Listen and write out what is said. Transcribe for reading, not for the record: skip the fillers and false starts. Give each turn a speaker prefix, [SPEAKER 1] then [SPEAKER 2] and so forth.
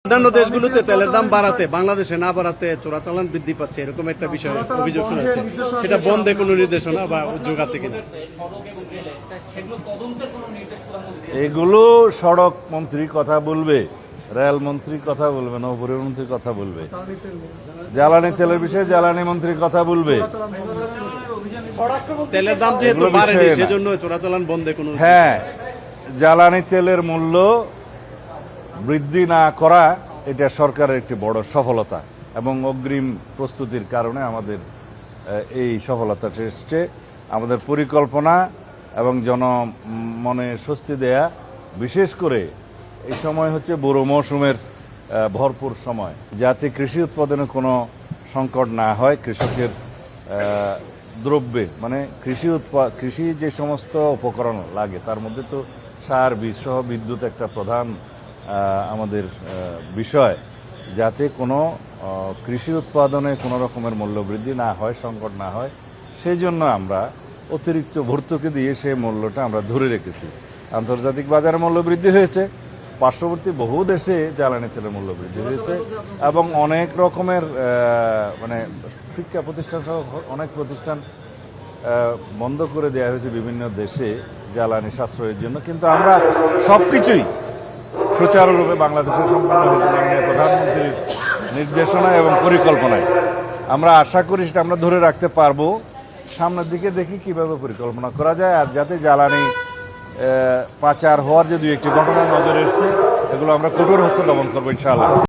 [SPEAKER 1] অন্যান্য দেশগুলোতে তেলের দাম বাড়াতে বাংলাদেশে না বাড়াতে চোরাচালান বৃদ্ধি পাচ্ছে এরকম একটা বিষয় অভিযোগ শোনা যাচ্ছে। সেটা বন্ধে কোনো নির্দেশনা বা উদ্যোগ আছে কিনা?
[SPEAKER 2] এগুলো সড়ক মন্ত্রী কথা বলবে, রেল মন্ত্রী কথা বলবে, নৌপরিবহন মন্ত্রী কথা বলবে, জ্বালানি তেলের বিষয়ে জ্বালানি মন্ত্রী কথা বলবে।
[SPEAKER 1] তেলের দাম যেহেতু বাড়েনি সেজন্য চোরাচালান বন্ধে কোনো
[SPEAKER 2] হ্যাঁ, জ্বালানি তেলের মূল্য বৃদ্ধি না করা এটা সরকারের একটি বড় সফলতা এবং অগ্রিম প্রস্তুতির কারণে আমাদের এই সফলতাটা এসছে। আমাদের পরিকল্পনা এবং জনমনে স্বস্তি দেয়া, বিশেষ করে এই সময় হচ্ছে বুড়ো মৌসুমের ভরপুর সময়, যাতে কৃষি উৎপাদনে কোনো সংকট না হয়। কৃষকের দ্রব্যে মানে কৃষি যে সমস্ত উপকরণ লাগে তার মধ্যে তো সার, বীজ সহ বিদ্যুৎ একটা প্রধান আমাদের বিষয়, যাতে কোনো কৃষি উৎপাদনে কোনো রকমের মূল্য বৃদ্ধি না হয়, সংকট না হয়, সেই জন্য আমরা অতিরিক্ত ভর্তুকি দিয়ে সেই মূল্যটা আমরা ধরে রেখেছি। আন্তর্জাতিক বাজারে মূল্য বৃদ্ধি হয়েছে, পার্শ্ববর্তী বহু দেশে জ্বালানি তেলের মূল্য বৃদ্ধি হয়েছে এবং অনেক রকমের মানে শিক্ষা প্রতিষ্ঠান সহ অনেক প্রতিষ্ঠান বন্ধ করে দেওয়া হয়েছে বিভিন্ন দেশে জ্বালানি সাশ্রয়ের জন্য। কিন্তু আমরা সবকিছুই সুচারুরূপে বাংলাদেশে সম্পন্ন হয়েছে মাননীয় প্রধানমন্ত্রীর নির্দেশনায় এবং পরিকল্পনায়। আমরা আশা করি সেটা আমরা ধরে রাখতে পারবো। সামনের দিকে দেখি কিভাবে পরিকল্পনা করা যায়, আর যাতে জ্বালানি পাচার হওয়ার যে দুই একটি ঘটনা নজরে এসছে এগুলো আমরা কঠোর হস্তে দমন করবো ইনশাআল্লাহ।